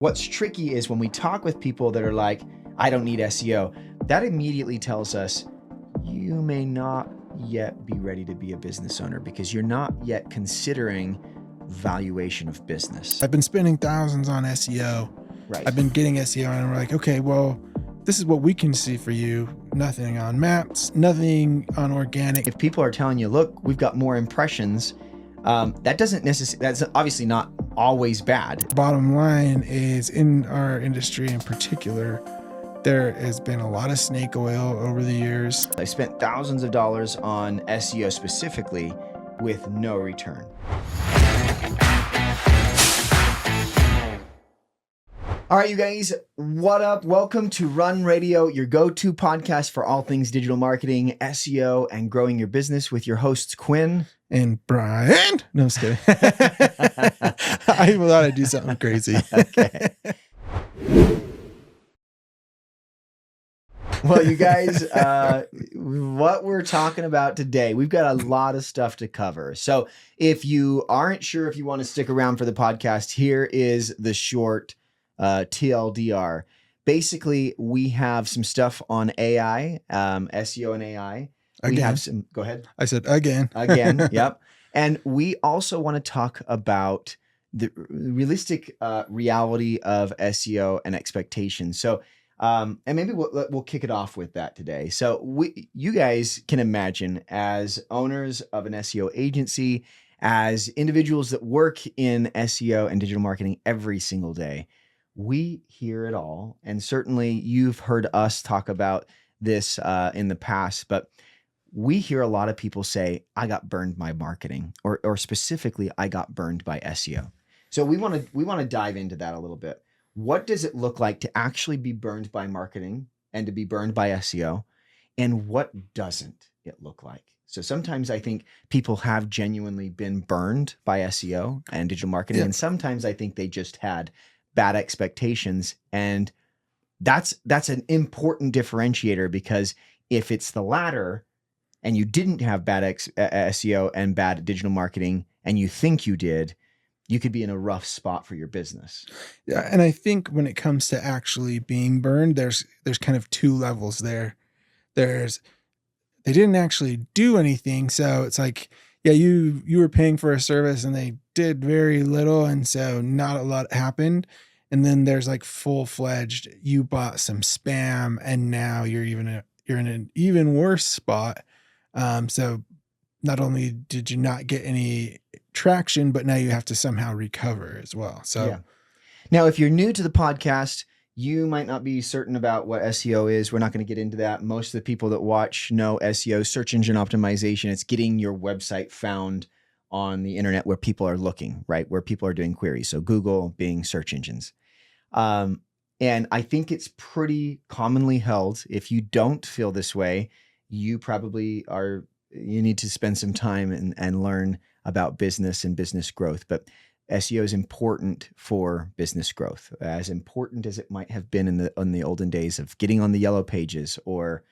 What's tricky is when we talk with people that are like, I don't need SEO, that immediately tells us you may not yet be ready to be a business owner because you're not yet considering valuation of business. I've been spending thousands on SEO. Right. I've been getting SEO and we're like, okay, well, this is what we can see for you. Nothing on maps, nothing on organic. If people are telling you, look, we've got more impressions, that doesn't necessarily, that's obviously not always bad. Bottom line is, in our industry in particular, there has been a lot of snake oil over the years. I spent thousands of dollars on SEO specifically with no return. All right, you guys, what up? Welcome to Run Radio, your go-to podcast for all things digital marketing, SEO, and growing your business with your hosts, Quinn and Brian. No, I'm just kidding. I thought I'd do something crazy. Okay. Well, you guys, what we're talking about today, we've got a lot of stuff to cover. So if you aren't sure if you want to stick around for the podcast, here is the short TLDR. Basically, we have some stuff on AI, SEO and AI. Again. We have some, go ahead. I said again. Again, yep. And we also want to talk about the realistic reality of SEO and expectations. So, and maybe we'll kick it off with that today. So you guys can imagine, as owners of an SEO agency, as individuals that work in SEO and digital marketing every single day, we hear it all. And certainly you've heard us talk about this in the past, but we hear a lot of people say, I got burned by marketing, or specifically, I got burned by SEO. So we want to dive into that a little bit. What does it look like to actually be burned by marketing and to be burned by SEO? And what doesn't it look like? So sometimes I think people have genuinely been burned by SEO and digital marketing. Yeah. And sometimes I think they just had bad expectations. And that's an important differentiator, because if it's the latter and you didn't have bad SEO and bad digital marketing and you think you did, you could be in a rough spot for your business. Yeah. And I think when it comes to actually being burned, there's kind of two levels there. They didn't actually do anything. So it's like, yeah, you were paying for a service and they did very little. And so not a lot happened. And then there's like full-fledged, you bought some spam and now you're in an even worse spot. So not only did you not get any traction, but now you have to somehow recover as well. So yeah. Now, if you're new to the podcast, you might not be certain about what SEO is. We're not going to get into that. Most of the people that watch know SEO, search engine optimization. It's getting your website found on the internet where people are looking, right? Where people are doing queries. So Google, Bing, search engines. And I think it's pretty commonly held. If you don't feel this way, you need to spend some time and learn about business and business growth. But SEO is important for business growth, as important as it might have been in the olden days of getting on the yellow pages, or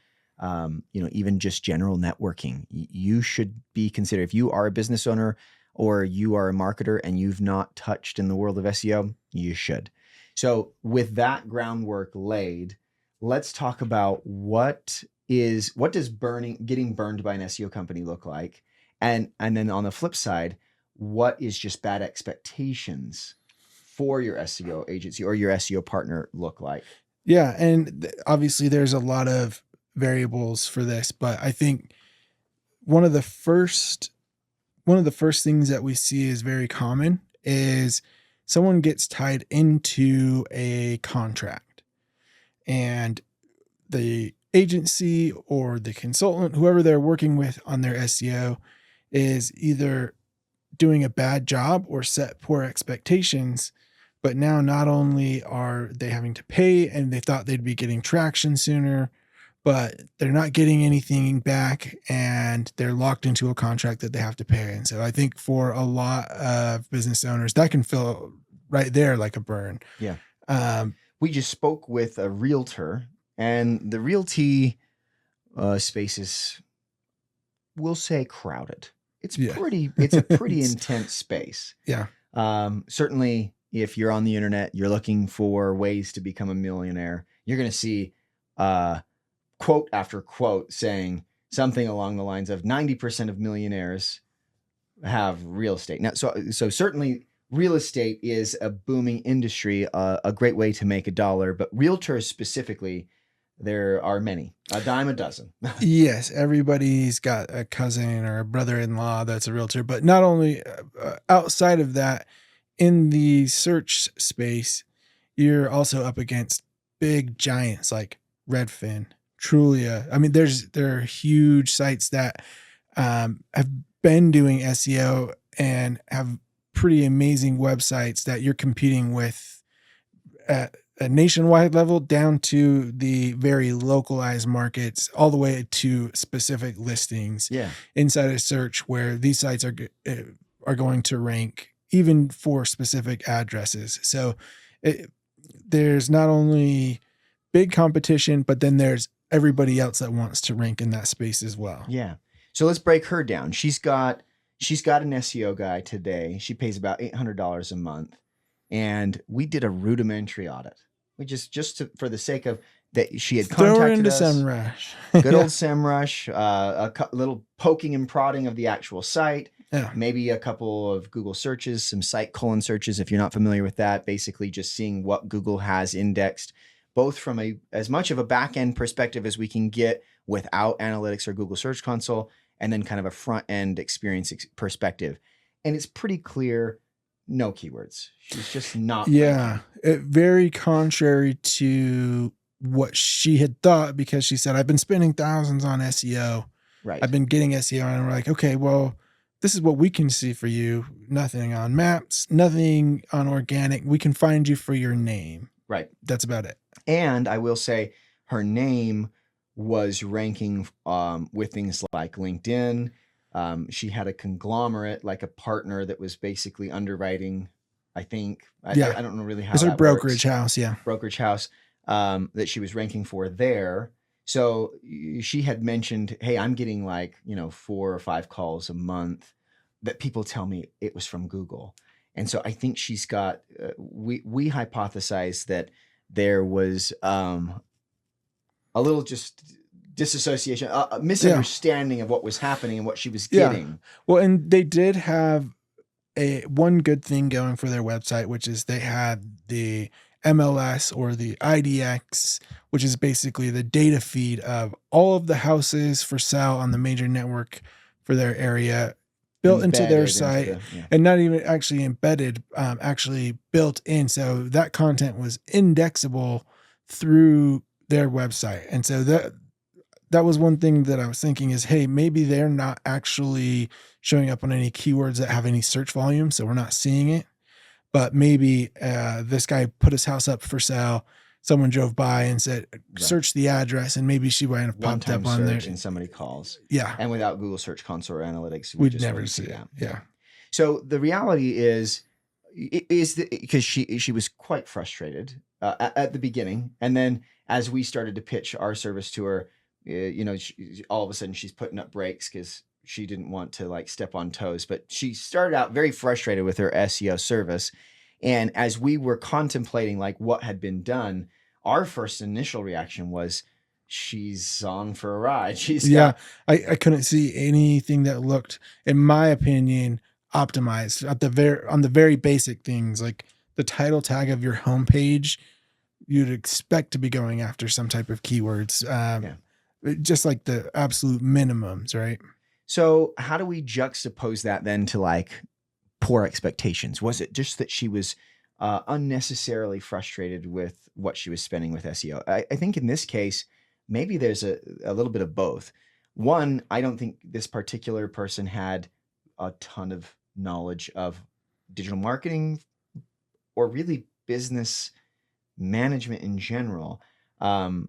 even just general networking. You should be considered, if you are a business owner or you are a marketer and you've not touched in the world of SEO, you should. So with that groundwork laid, let's talk about what does getting burned by an SEO company look like? And then on the flip side, what is just bad expectations for your SEO agency or your SEO partner look like? Yeah. And obviously there's a lot of variables for this, but I think one of the first things that we see is very common is someone gets tied into a contract, and the agency or the consultant, whoever they're working with on their SEO, is either doing a bad job or set poor expectations. But now not only are they having to pay, and they thought they'd be getting traction sooner, but they're not getting anything back, and they're locked into a contract that they have to pay. And so I think for a lot of business owners, that can feel right there like a burn. Yeah. We just spoke with a realtor, and the realty space is, we'll say, crowded. It's a pretty intense space. Yeah. Certainly if you're on the internet, you're looking for ways to become a millionaire, you're going to see quote after quote saying something along the lines of 90% of millionaires have real estate. Now, so certainly real estate is a booming industry, a great way to make a dollar, but realtors specifically, there are many, a dime a dozen. Yes, everybody's got a cousin or a brother-in-law that's a realtor, but not only outside of that, in the search space, you're also up against big giants like Redfin, Trulia. I mean, there are huge sites that have been doing SEO and have pretty amazing websites that you're competing with at a nationwide level down to the very localized markets, all the way to specific listings Yeah. inside a search where these sites are going to rank even for specific addresses. So there's not only big competition, but then there's everybody else that wants to rank in that space as well. Yeah. So let's break her down. She's got an SEO guy today. She pays about $800 a month. And we did a rudimentary audit. We for the sake of that, she had contacted us. SEMrush. Good old SEMrush, little poking and prodding of the actual site. Yeah. Maybe a couple of Google searches, some site colon searches, if you're not familiar with that. Basically just seeing what Google has indexed, both from as much of a back-end perspective as we can get without analytics or Google Search Console, and then kind of a front-end experience perspective. And it's pretty clear, no keywords. She's just not. Yeah. Very contrary to what she had thought, because she said, I've been spending thousands on SEO. Right. I've been getting SEO. And we're like, okay, well, this is what we can see for you. Nothing on maps, nothing on organic. We can find you for your name. Right. That's about it. And I will say her name was ranking with things like LinkedIn. She had a conglomerate, like a partner that was basically underwriting, I think. I don't know really how it's that a brokerage works. house. Yeah. Brokerage house that she was ranking for there. So she had mentioned, hey, I'm getting 4 or 5 calls a month that people tell me it was from Google. And so I think she's got, we hypothesized that there was a little just disassociation, a misunderstanding of what was happening and what she was getting. Yeah. Well, and they did have one good thing going for their website, which is they had the MLS or the IDX, which is basically the data feed of all of the houses for sale on the major network for their area, built into their site, and not even actually embedded, actually built in. So that content was indexable through their website. And so that was one thing that I was thinking is, hey, maybe they're not actually showing up on any keywords that have any search volume, so we're not seeing it. But maybe this guy put his house up for sale. Someone drove by and said, search the address, and maybe she would have popped up on there. And somebody calls. Yeah. And without Google Search Console or analytics, we'd never see that. Yeah. So the reality is because she was quite frustrated at the beginning. And then as we started to pitch our service to her, all of a sudden she's putting up brakes because she didn't want to step on toes. But she started out very frustrated with her SEO service. And as we were contemplating what had been done, our first initial reaction was, she's on for a ride. I couldn't see anything that looked, in my opinion, optimized on the very basic things, like the title tag of your homepage. You'd expect to be going after some type of keywords, just like the absolute minimums, right? So how do we juxtapose that then to poor expectations? Was it just that she was unnecessarily frustrated with what she was spending with SEO? I think in this case, maybe there's a little bit of both. One, I don't think this particular person had a ton of knowledge of digital marketing or really business management in general. And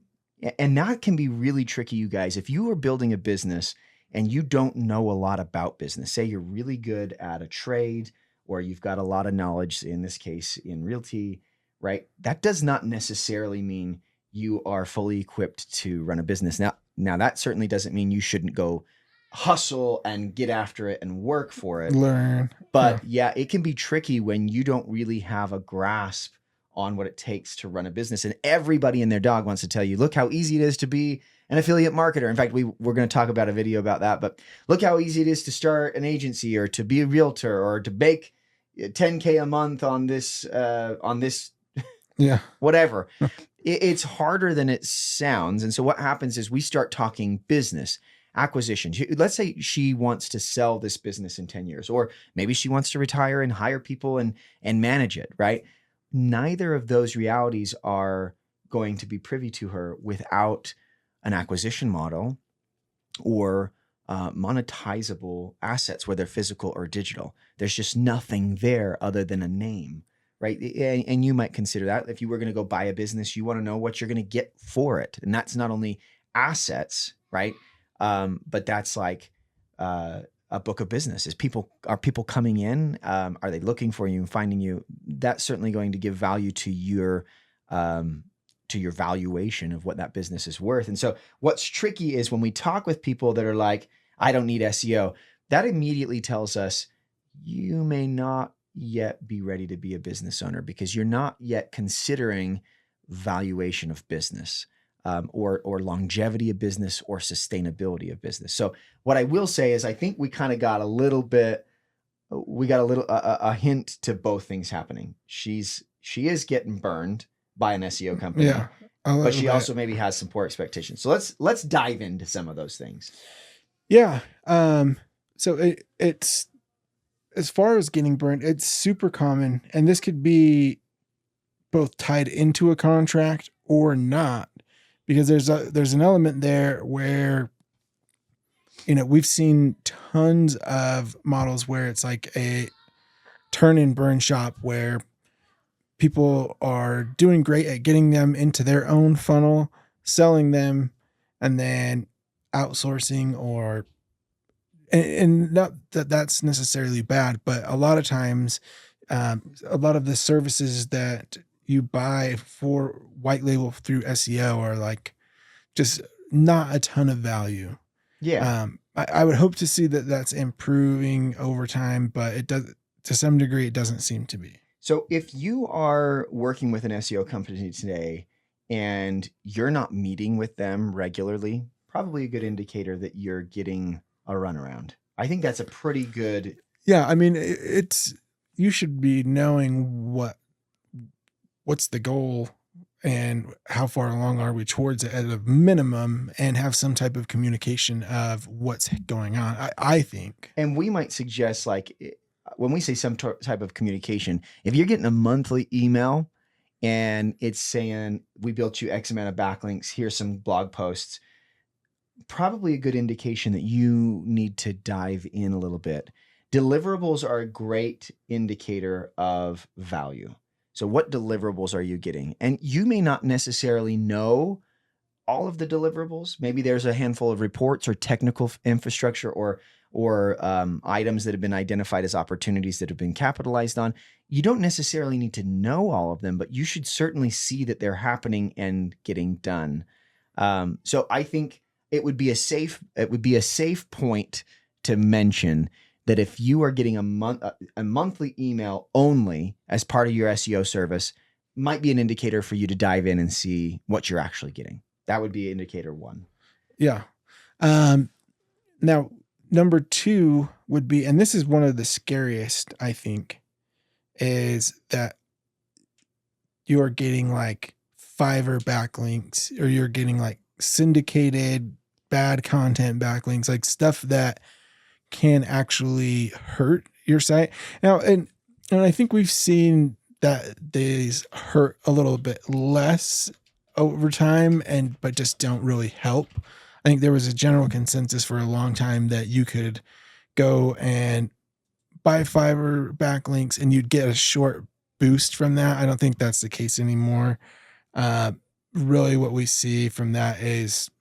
that can be really tricky, you guys. If you are building a business and you don't know a lot about business, say you're really good at a trade, or you've got a lot of knowledge, in this case, in realty, right? That does not necessarily mean you are fully equipped to run a business. Now that certainly doesn't mean you shouldn't go hustle and get after it and work for it. Learn. But yeah, it can be tricky when you don't really have a grasp on what it takes to run a business. And everybody and their dog wants to tell you, look how easy it is to be an affiliate marketer. In fact, we're going to talk about a video about that, but look how easy it is to start an agency or to be a realtor or to make 10K a month on this, Yeah. whatever. It's harder than it sounds. And so what happens is we start talking business acquisition. Let's say she wants to sell this business in 10 years, or maybe she wants to retire and hire people and manage it, right? Neither of those realities are going to be privy to her without an acquisition model or monetizable assets, whether physical or digital. There's just nothing there other than a name, right? And you might consider that if you were going to go buy a business, you want to know what you're going to get for it. And that's not only assets, right? But that's like a book of business. Are people coming in? Are they looking for you and finding you? That's certainly going to give value to your valuation of what that business is worth. And so what's tricky is when we talk with people that are like, I don't need SEO, that immediately tells us you may not yet be ready to be a business owner because you're not yet considering valuation of business. Or longevity of business or sustainability of business. So what I will say is I think we kind of got a hint to both things happening. She is getting burned by an SEO company, Yeah, but she also maybe has some poor expectations. So let's dive into some of those things. Yeah. So it's, as far as getting burned, it's super common, and this could be both tied into a contract or not, because there's an element there where, we've seen tons of models where it's like a turn and burn shop where people are doing great at getting them into their own funnel, selling them, and then outsourcing, or and not that that's necessarily bad, but a lot of times, a lot of the services that you buy for white label through SEO are like just not a ton of value. Yeah. I would hope to see that that's improving over time, but it does, to some degree, it doesn't seem to be. So if you are working with an SEO company today and you're not meeting with them regularly, probably a good indicator that you're getting a runaround. I think that's a pretty good. Yeah. I mean, you should be knowing what's the goal and how far along are we towards it at a minimum, and have some type of communication of what's going on, I think. And we might suggest, like, when we say some type of communication, if you're getting a monthly email and it's saying, we built you X amount of backlinks, here's some blog posts, probably a good indication that you need to dive in a little bit. Deliverables are a great indicator of value. So what deliverables are you getting? And you may not necessarily know all of the deliverables. Maybe there's a handful of reports or technical infrastructure or items that have been identified as opportunities that have been capitalized on. You don't necessarily need to know all of them, but you should certainly see that they're happening and getting done. So I think it would be a safe point to mention that if you are getting a monthly email only as part of your SEO service, might be an indicator for you to dive in and see what you're actually getting. That would be indicator one. Yeah. Now, number two would be, and this is one of the scariest, I think, is that you are getting like Fiverr backlinks, or you're getting like syndicated bad content backlinks, like stuff that can actually hurt your site. Now, and I think we've seen that these hurt a little bit less over time, but just don't really help. I think there was a general consensus for a long time that you could go and buy Fiverr backlinks and you'd get a short boost from that. I don't think that's the case anymore. Really what we see from that is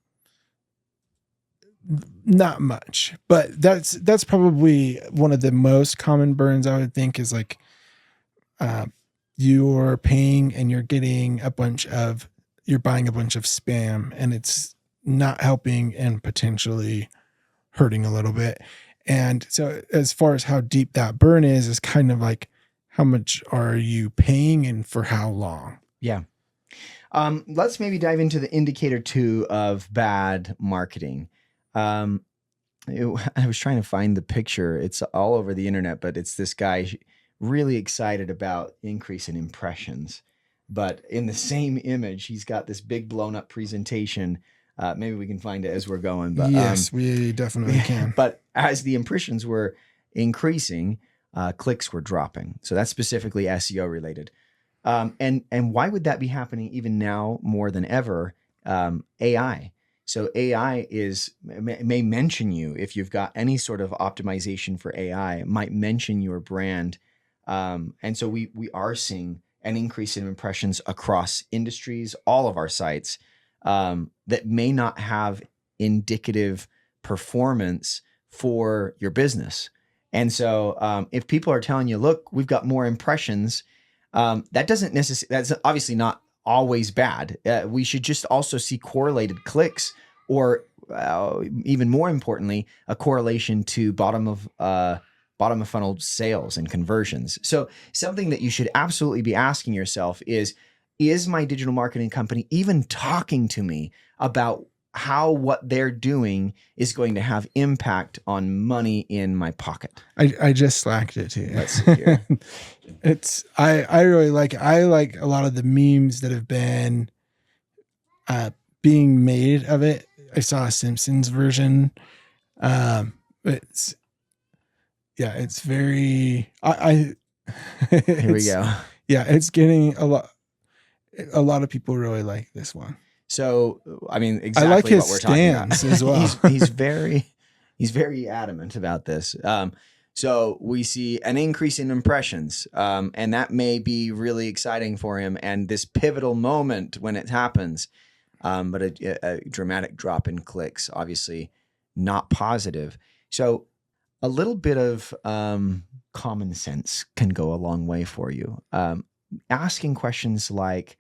not much, but that's probably one of the most common burns, I would think, is like, you're paying and you're buying a bunch of spam, and it's not helping and potentially hurting a little bit. And so as far as how deep that burn is kind of like, how much are you paying and for how long? Yeah. Let's maybe dive into the indicator 2 of bad marketing. I was trying to find the picture. It's all over the internet, but it's this guy really excited about increase in impressions. But in the same image, he's got this big blown up presentation. Maybe we can find it as we're going. But yes, we definitely can. But as the impressions were increasing, clicks were dropping. So that's specifically SEO related. And why would that be happening even now more than ever? AI. So AI may mention you if you've got any sort of optimization for AI. It might mention your brand, and so we are seeing an increase in impressions across industries, all of our sites, that may not have indicative performance for your business. And so if people are telling you, look, we've got more impressions, that doesn't necessarily, that's obviously not always bad. We should just also see correlated clicks, or even more importantly, a correlation to bottom of funnel sales and conversions. So something that you should absolutely be asking yourself is my digital marketing company even talking to me about how what they're doing is going to have impact on money in my pocket? I just slacked it to you. Let's see here. I really like a lot of the memes that have been being made of it. I saw a Simpsons version. It's very Here we go. Yeah, it's getting a lot of people really like this one. So, I mean, exactly I like his what we're talking about as well. he's very adamant about this. So we see an increase in impressions, and that may be really exciting for him, and this pivotal moment when it happens, but a dramatic drop in clicks, obviously not positive. So a little bit of common sense can go a long way for you. Asking questions like,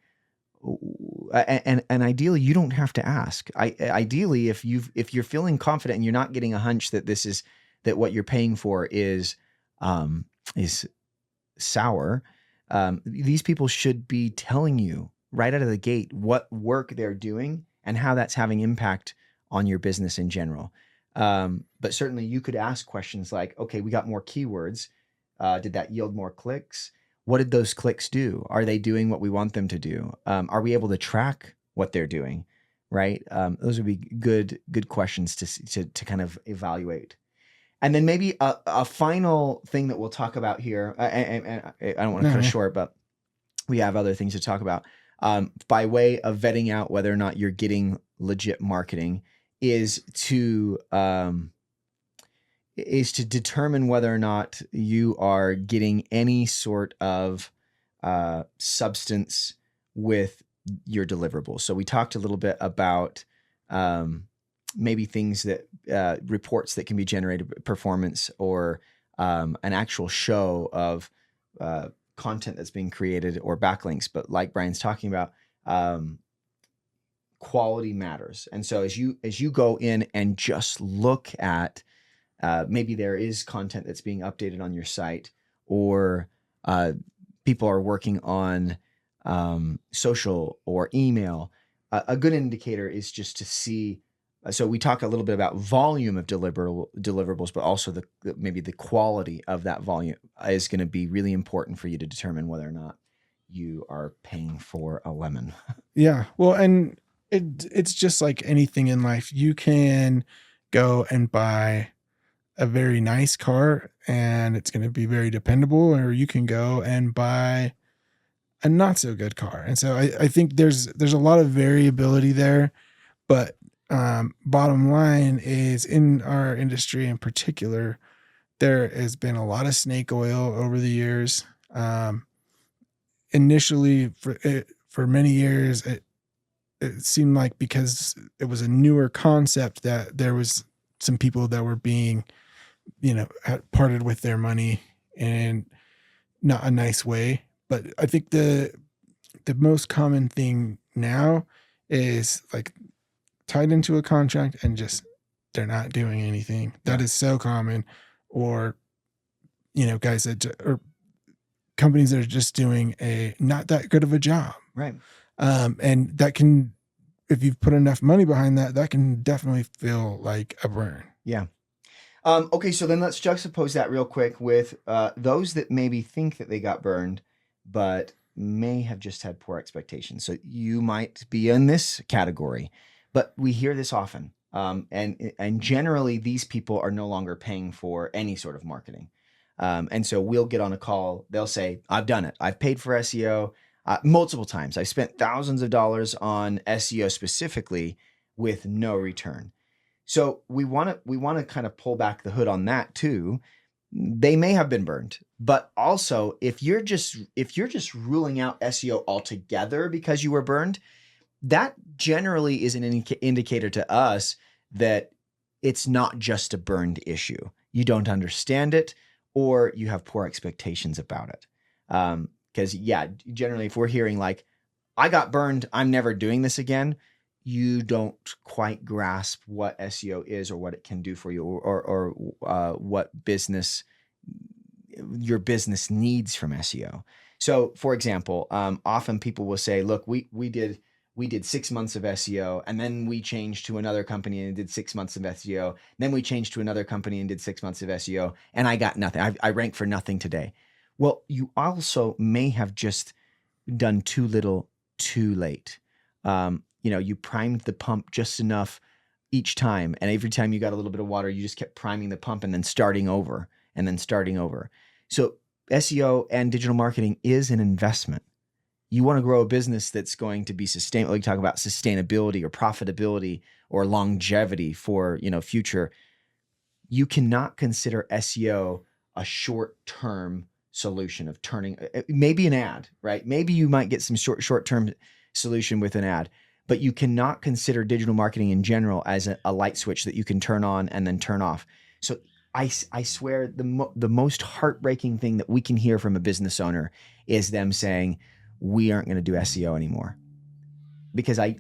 and ideally you don't have to ask. Ideally, if you're feeling confident and you're not getting a hunch that that what you're paying for is sour, these people should be telling you right out of the gate what work they're doing and how that's having impact on your business in general. But certainly you could ask questions like, okay, we got more keywords. Did that yield more clicks? What did those clicks do? Are they doing what we want them to do? Are we able to track what they're doing? Right? Those would be good questions to kind of evaluate. And then maybe a final thing that we'll talk about here, and I don't want to cut it short, but we have other things to talk about. By way of vetting out whether or not you're getting legit marketing is to determine whether or not you are getting any sort of substance with your deliverables. So we talked a little bit about maybe things that reports that can be generated, performance, or an actual show of content that's being created, or backlinks. But like Brian's talking about, quality matters. And so as you go in and just look at maybe there is content that's being updated on your site, or people are working on social or email, a good indicator is just to see. So we talk a little bit about volume of deliverables, but also maybe the quality of that volume is going to be really important for you to determine whether or not you are paying for a lemon. Yeah. Well, and it's just like anything in life. You can go and buy a very nice car and it's going to be very dependable, or you can go and buy a not so good car. And so I think there's a lot of variability there, but bottom line is, in our industry in particular, there has been a lot of snake oil over the years. Initially for many years, it seemed like because it was a newer concept that there was some people that were being, had parted with their money in not a nice way. But I think the most common thing now is like tied into a contract and just they're not doing anything. That is so common. Or, guys or companies that are just doing a not that good of a job. Right. And that can, if you've put enough money behind that, that can definitely feel like a burn. Yeah. Okay, so then let's juxtapose that real quick with those that maybe think that they got burned, but may have just had poor expectations. So you might be in this category, but we hear this often. And generally, these people are no longer paying for any sort of marketing. And so we'll get on a call. They'll say, I've done it. I've paid for SEO multiple times. I spent thousands of dollars on SEO specifically with no return. So we want to kind of pull back the hood on that too. They may have been burned, but also if you're just ruling out SEO altogether because you were burned, that generally is an indicator to us that it's not just a burned issue. You don't understand it, or you have poor expectations about it. Because generally if we're hearing like, I got burned, I'm never doing this again, you don't quite grasp what SEO is or what it can do for you, or what your business needs from SEO. So for example, often people will say, look, we did 6 months of SEO, and then we changed to another company and did 6 months of SEO. Then we changed to another company and did 6 months of SEO, and I got nothing. I ranked for nothing today. Well, you also may have just done too little, too late. You primed the pump just enough each time, and every time you got a little bit of water, you just kept priming the pump and then starting over and then starting over. So SEO and digital marketing is an investment. You want to grow a business that's going to be sustainable. You talk about sustainability or profitability or longevity for, future. You cannot consider SEO a short-term solution of turning, maybe an ad, right? Maybe you might get some short-term solution with an ad, but you cannot consider digital marketing in general as a light switch that you can turn on and then turn off. So I swear the most heartbreaking thing that we can hear from a business owner is them saying, we aren't going to do SEO anymore. Because I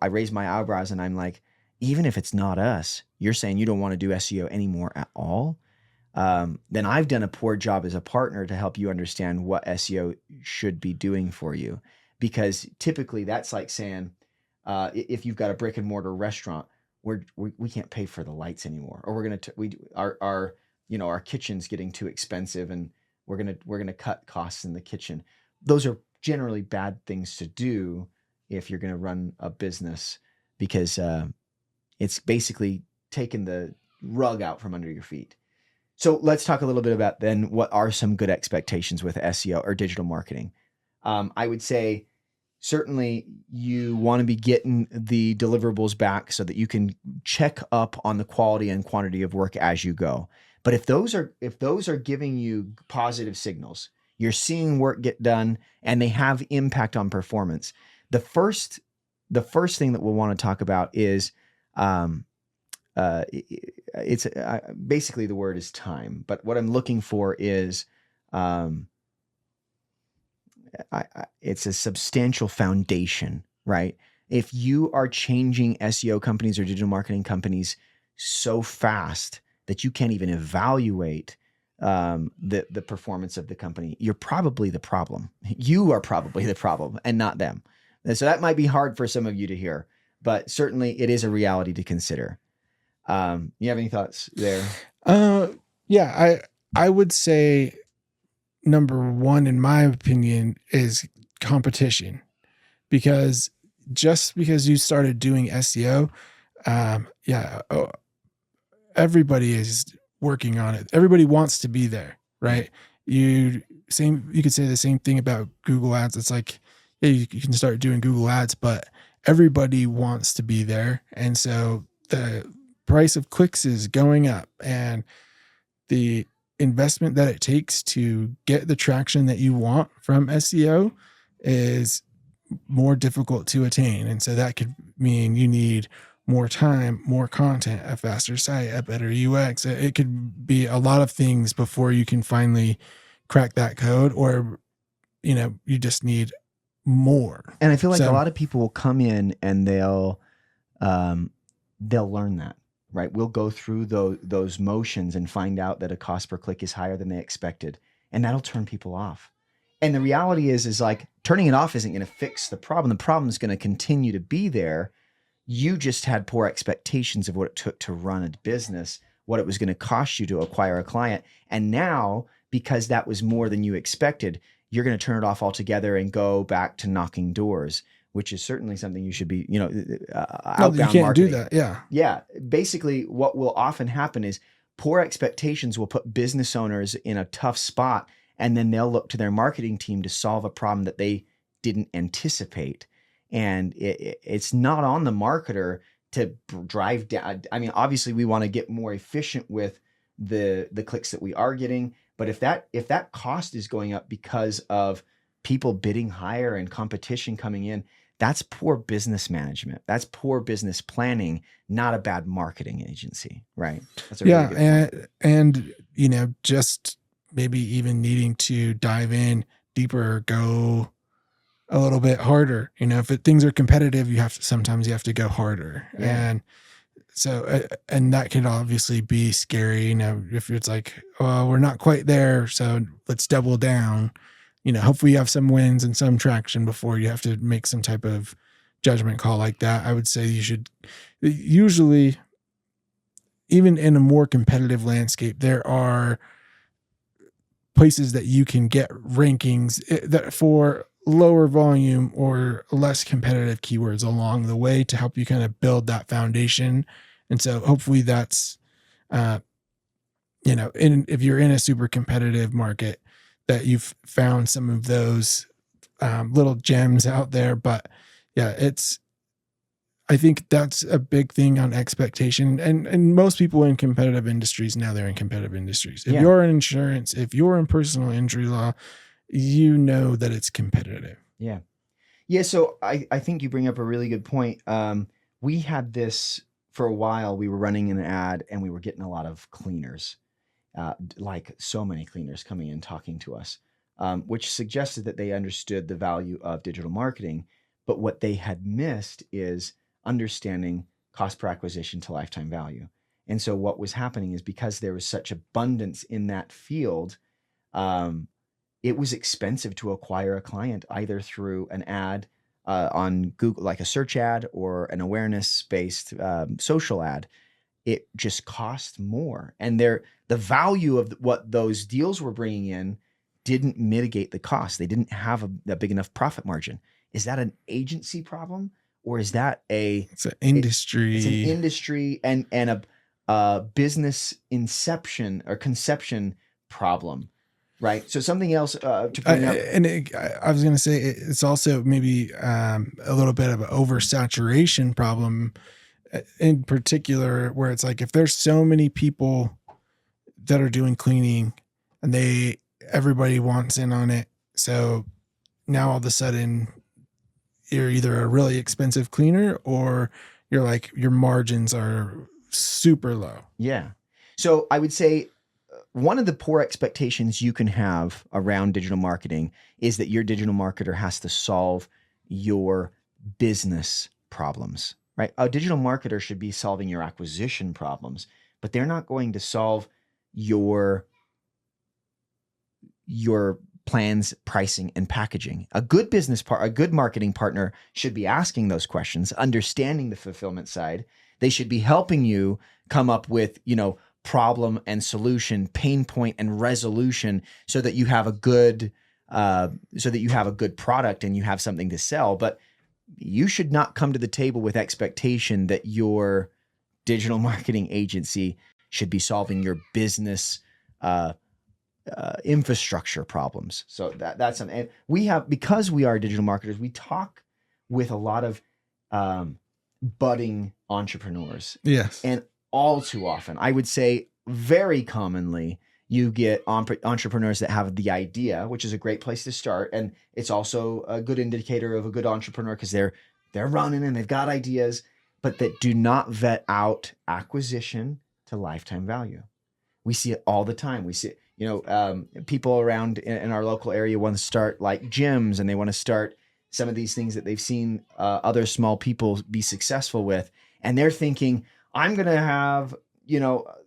raise my eyebrows and I'm like, even if it's not us, you're saying you don't want to do SEO anymore at all, then I've done a poor job as a partner to help you understand what SEO should be doing for you. Because typically that's like saying, if you've got a brick and mortar restaurant, we can't pay for the lights anymore, or our kitchen's getting too expensive, and we're gonna cut costs in the kitchen. Those are generally bad things to do if you're going to run a business, because it's basically taking the rug out from under your feet. So let's talk a little bit about then what are some good expectations with SEO or digital marketing. I would say certainly you want to be getting the deliverables back so that you can check up on the quality and quantity of work as you go. But if those are giving you positive signals, you're seeing work get done and they have impact on performance, the first thing that we'll want to talk about is it's basically the word is time. But what I'm looking for is it's a substantial foundation, right? If you are changing SEO companies or digital marketing companies so fast that you can't even evaluate the performance of the company, you're probably the problem. You are probably the problem and not them. And so that might be hard for some of you to hear, but certainly it is a reality to consider. You have any thoughts there? Yeah, I would say number one, in my opinion, is competition. Because just because you started doing SEO, everybody is working on it. Everybody wants to be there, right? You could say the same thing about Google Ads. It's like, yeah, you can start doing Google Ads, but everybody wants to be there. And so the price of clicks is going up, and the investment that it takes to get the traction that you want from SEO is more difficult to attain. And so that could mean you need more time, more content, a faster site, a better UX. It could be a lot of things before you can finally crack that code, or, you just need more. And I feel like a lot of people will come in and they'll learn that. right? We'll go through those motions and find out that a cost per click is higher than they expected, and that'll turn people off. And the reality is like turning it off isn't going to fix the problem. The problem is going to continue to be there. You just had poor expectations of what it took to run a business, what it was going to cost you to acquire a client. And now, because that was more than you expected, you're going to turn it off altogether and go back to knocking doors, which is certainly something you should be, outbound No, you can't marketing. do that. Yeah. Yeah. Basically, what will often happen is poor expectations will put business owners in a tough spot, and then they'll look to their marketing team to solve a problem that they didn't anticipate. And it's not on the marketer to drive down. I mean, obviously, we want to get more efficient with the clicks that we are getting. But if that cost is going up because of people bidding higher and competition coming in, that's poor business management. That's poor business planning, not a bad marketing agency, right? That's a really good point. And just maybe even needing to dive in deeper, go a little bit harder. If things are competitive, sometimes you have to go harder. Yeah. And so, and that can obviously be scary, if it's like, oh, we're not quite there, so let's double down. Hopefully you have some wins and some traction before you have to make some type of judgment call like that. I would say you should usually, even in a more competitive landscape, there are places that you can get rankings that for lower volume or less competitive keywords along the way to help you kind of build that foundation. And so hopefully that's, if you're in a super competitive market, that you've found some of those little gems out there. But yeah, I think that's a big thing on expectation. And most people in competitive industries, now they're in competitive industries. If you're in insurance, if you're in personal injury law, that it's competitive. Yeah. Yeah. So I think you bring up a really good point. We had this for a while. We were running an ad and we were getting a lot of cleaners, like so many cleaners coming in talking to us, which suggested that they understood the value of digital marketing. But what they had missed is understanding cost per acquisition to lifetime value. And so what was happening is because there was such abundance in that field, it was expensive to acquire a client either through an ad on Google, like a search ad, or an awareness-based social ad. It just cost more. And the value of what those deals were bringing in didn't mitigate the cost. They didn't have a big enough profit margin. Is that an agency problem? Or is that it's an industry? It's an industry and a business inception or conception problem, right? So something else to bring up. I was going to say it's also maybe a little bit of an oversaturation problem, in particular, where it's like if there's so many people that are doing cleaning and everybody wants in on it, so now all of a sudden you're either a really expensive cleaner or you're like, your margins are super low. Yeah. So I would say one of the poor expectations you can have around digital marketing is that your digital marketer has to solve your business problems, right? A digital marketer should be solving your acquisition problems, but they're not going to solve your plans, pricing, and packaging. A good a good marketing partner should be asking those questions, understanding the fulfillment side. They should be helping you come up with, problem and solution, pain point and resolution, so that you have a good product and you have something to sell. But you should not come to the table with expectation that your digital marketing agency should be solving your business infrastructure problems. So that's something. And because we are digital marketers, we talk with a lot of budding entrepreneurs. Yes. And all too often, I would say very commonly, you get entrepreneurs that have the idea, which is a great place to start. And it's also a good indicator of a good entrepreneur because they're running and they've got ideas, but that do not vet out acquisition to lifetime value. We see it all the time. We see it, people around in our local area want to start like gyms, and they want to start some of these things that they've seen other small people be successful with. And they're thinking, I'm going to have,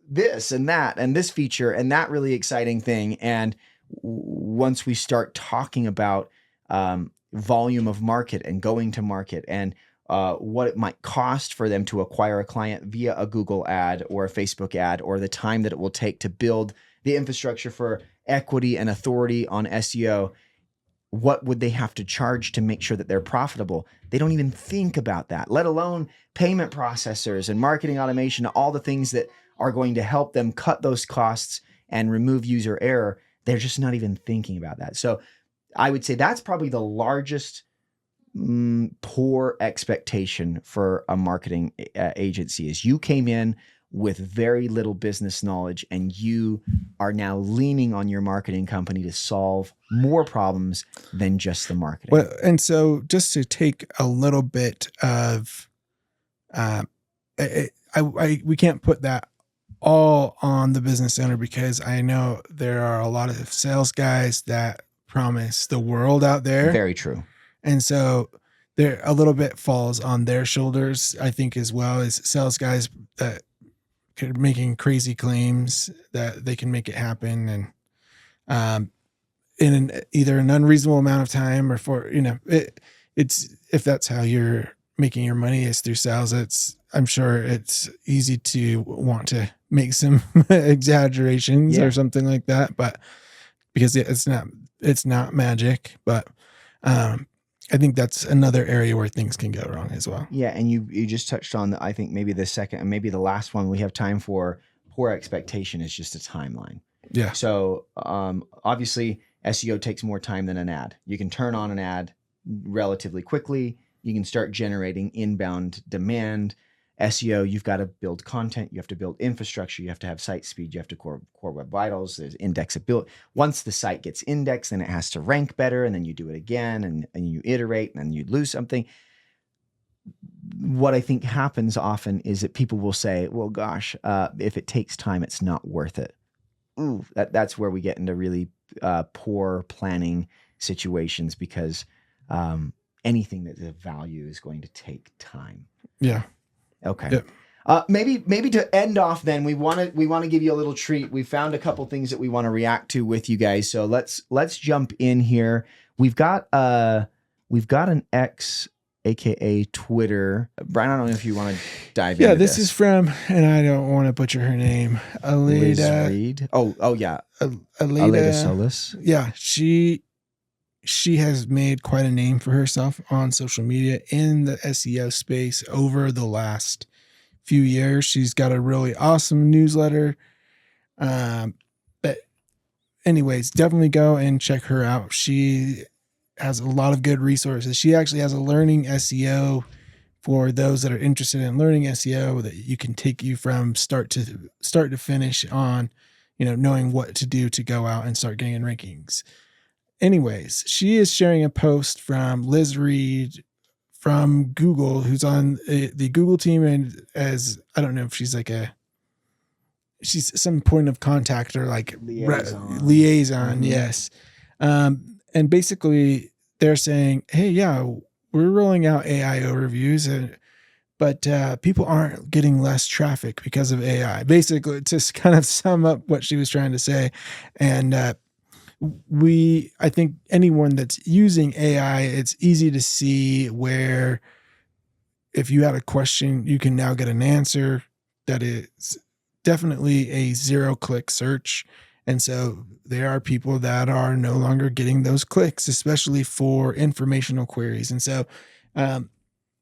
this and that and this feature and that really exciting thing. And once we start talking about volume of market and going to market and what it might cost for them to acquire a client via a Google ad or a Facebook ad, or the time that it will take to build the infrastructure for equity and authority on SEO, what would they have to charge to make sure that they're profitable? They don't even think about that, let alone payment processors and marketing automation, all the things that are going to help them cut those costs and remove user error. They're just not even thinking about that. So I would say that's probably the largest poor expectation for a marketing agency is you came in with very little business knowledge and you are now leaning on your marketing company to solve more problems than just the marketing. Well, and so just to take a little bit of, we can't put that all on the business owner, because I know there are a lot of sales guys that promise the world out there. Very true. And so there a little bit falls on their shoulders, I think, as well as sales guys that are making crazy claims that they can make it happen. And, in either an unreasonable amount of time or for, it's, if that's how you're making your money is through sales, I'm sure it's easy to want to make some exaggerations or something like that, but because it's not magic, but, I think that's another area where things can go wrong as well. Yeah. And you just touched on, I think maybe the second and maybe the last one we have time for. Poor expectation is just a timeline. Yeah. So obviously SEO takes more time than an ad. You can turn on an ad relatively quickly. You can start generating inbound demand. SEO, you've got to build content. You have to build infrastructure. You have to have site speed. You have to core web vitals. There's indexability. Once the site gets indexed, then it has to rank better. And then you do it again and you iterate and then you lose something. What I think happens often is that people will say, well, gosh, if it takes time, it's not worth it. Ooh, that's where we get into really poor planning situations, because anything that's of value is going to take time. Yeah. Okay. Yep. Maybe to end off, then we want to give you a little treat. We found a couple things that we want to react to with you guys. So let's jump in here. We've got an X, aka Twitter. Brian, I don't know if you want to dive into this is from, and I don't want to butcher her name, Aleda Reed. Oh yeah, Aleda Solis. Yeah, she has made quite a name for herself on social media in the SEO space over the last few years. She's got a really awesome newsletter. But anyways, definitely go and check her out. She has a lot of good resources. She actually has a learning SEO for those that are interested in learning SEO that you can take you from start to finish on, knowing what to do to go out and start getting in rankings. Anyways, she is sharing a post from Liz Reed from Google, who's on the Google team, and as I don't know if she's she's some point of contact or like liaison. Yes. And basically they're saying, hey, yeah, we're rolling out AI overviews, but people aren't getting less traffic because of AI. Basically, to kind of sum up what she was trying to say. And I think anyone that's using AI, it's easy to see where if you had a question, you can now get an answer that is definitely a 0-click search. And so there are people that are no longer getting those clicks, especially for informational queries. And so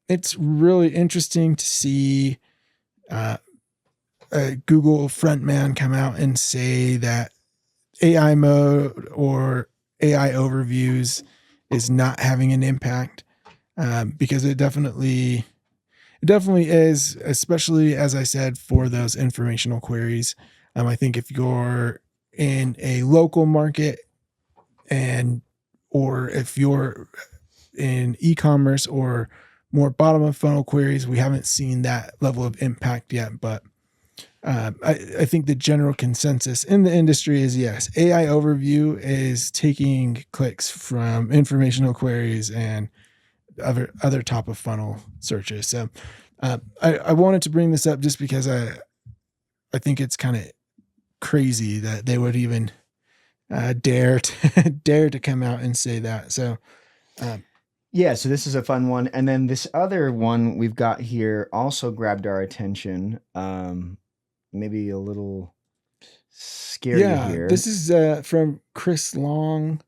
it's really interesting to see a Google frontman come out and say that AI mode or AI overviews is not having an impact, because it definitely is, especially as I said, for those informational queries. I think if you're in a local market or if you're in e-commerce or more bottom of funnel queries, we haven't seen that level of impact yet, but I think the general consensus in the industry is yes, AI overview is taking clicks from informational queries and other top of funnel searches. So I wanted to bring this up just because I think it's kind of crazy that they would even dare to come out and say that. So, yeah, so this is a fun one. And then this other one we've got here also grabbed our attention. Maybe a little scary here. this is from Chris Long.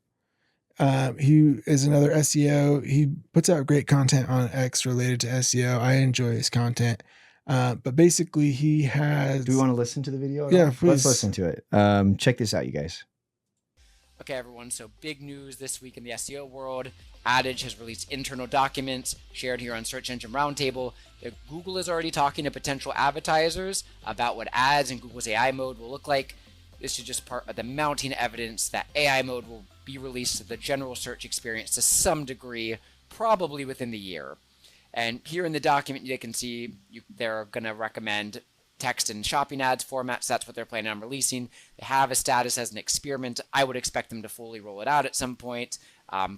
He is another SEO. He puts out great content on X related to SEO. I enjoy his content. But basically he has... Do we want to listen to the video? Yeah, please. Let's listen to it. Check this out, you guys. Okay, everyone, so big news this week in the SEO world. Adage has released internal documents shared here on Search Engine Roundtable that Google is already talking to potential advertisers about what ads in Google's AI mode will look like. This is just part of the mounting evidence that AI mode will be released to the general search experience to some degree, probably within the year. And here in the document, you can see they're going to recommend text and shopping ads formats. That's what they're planning on releasing. They have a status as an experiment. I would expect them to fully roll it out at some point.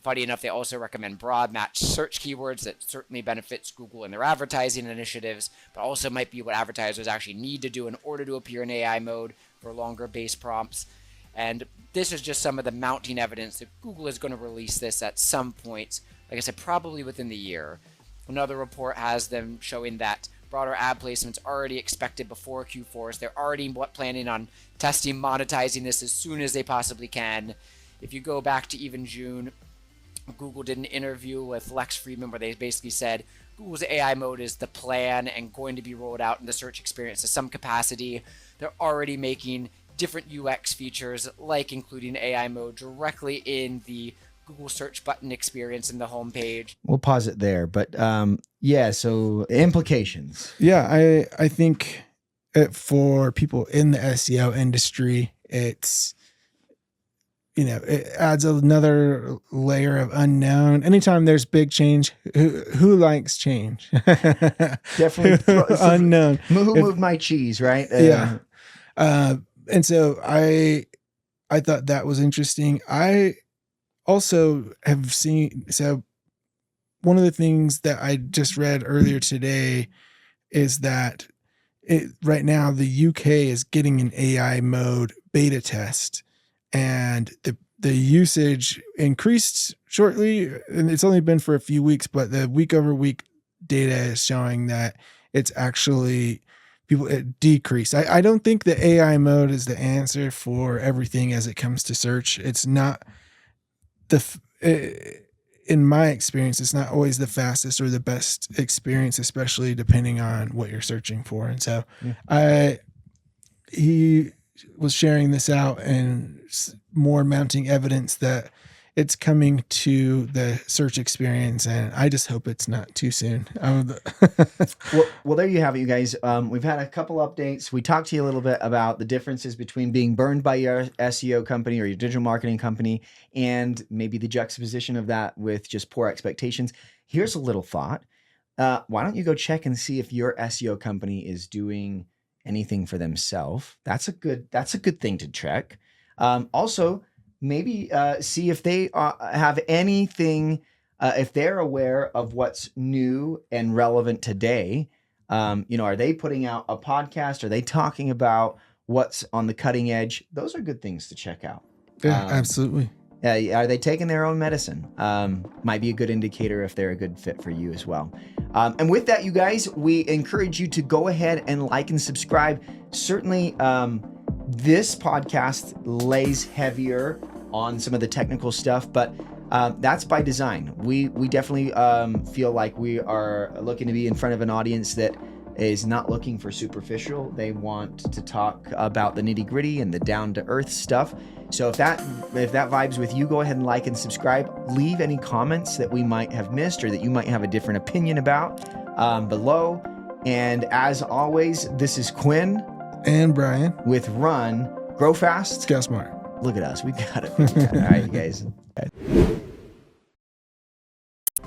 Funny enough, they also recommend broad match search keywords that certainly benefits Google in their advertising initiatives, but also might be what advertisers actually need to do in order to appear in AI mode for longer base prompts. And this is just some of the mounting evidence that Google is going to release this at some point. Like I said, probably within the year. Another report has them showing that broader ad placements already expected before Q4, so they're already planning on testing, monetizing this as soon as they possibly can. If you go back to even June, Google did an interview with Lex Friedman where they basically said Google's AI mode is the plan and going to be rolled out in the search experience to some capacity. They're already making different UX features, like including AI mode directly in the Google search button experience in the homepage. We'll pause it there, but yeah, so implications. Yeah, I think for people in the SEO industry, it's, it adds another layer of unknown. Anytime there's big change, who likes change? Definitely unknown. Who moved my cheese, right? Yeah. And so I thought that was interesting. I also have seen, so one of the things that I just read earlier today is that right now the UK is getting an AI mode beta test, and the usage increased shortly, and it's only been for a few weeks, but the week over week data is showing that it's actually it decreased. I don't think the AI mode is the answer for everything as it comes to search. It's not in my experience, it's not always the fastest or the best experience, especially depending on what you're searching for. And so he was sharing this out and more mounting evidence that it's coming to the search experience, and I just hope it's not too soon. Well, there you have it, you guys. We've had a couple updates. We talked to you a little bit about the differences between being burned by your SEO company or your digital marketing company, and maybe the juxtaposition of that with just poor expectations. Here's a little thought. Why don't you go check and see if your SEO company is doing anything for themselves? That's a good thing to check. Also, maybe see if they have anything, if they're aware of what's new and relevant today. Are they putting out a podcast? Are they talking about what's on the cutting edge? Those are good things to check out. Yeah, absolutely. Are they taking their own medicine? Might be a good indicator if they're a good fit for you as well. And with that, you guys, we encourage you to go ahead and like and subscribe. Certainly, this podcast lays heavier on some of the technical stuff, but that's by design. We definitely feel like we are looking to be in front of an audience that is not looking for superficial. They want to talk about the nitty-gritty and the down-to-earth stuff. So if that vibes with you, go ahead and like and subscribe. Leave any comments that we might have missed or that you might have a different opinion about below. And as always, this is Quinn and Brian with Run, Grow Fast, Scale Smart. Look at us. We got it. All right, you guys.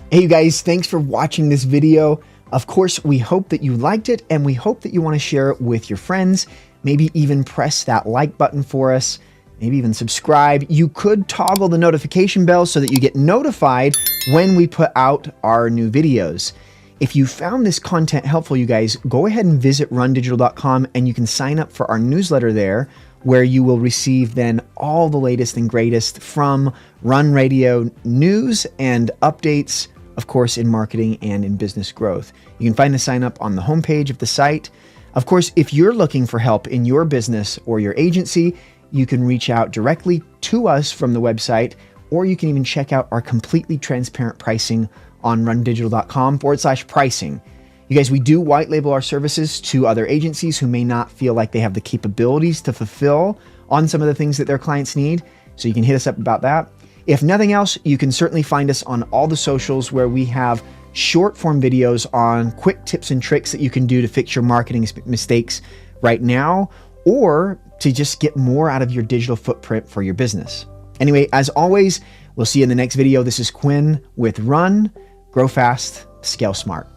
Hey, you guys. Thanks for watching this video. Of course, we hope that you liked it, and we hope that you want to share it with your friends. Maybe even press that like button for us. Maybe even subscribe. You could toggle the notification bell so that you get notified when we put out our new videos. If you found this content helpful, you guys, go ahead and visit rundigital.com and you can sign up for our newsletter there, where you will receive then all the latest and greatest from Run Radio news and updates, of course, in marketing and in business growth. You can find the sign up on the homepage of the site. Of course, if you're looking for help in your business or your agency, you can reach out directly to us from the website, or you can even check out our completely transparent pricing on rundigital.com/pricing. You guys, we do white label our services to other agencies who may not feel like they have the capabilities to fulfill on some of the things that their clients need. So you can hit us up about that. If nothing else, you can certainly find us on all the socials where we have short form videos on quick tips and tricks that you can do to fix your marketing mistakes right now, or to just get more out of your digital footprint for your business. Anyway, as always, we'll see you in the next video. This is Quinn with Run, Grow Fast, Scale Smart.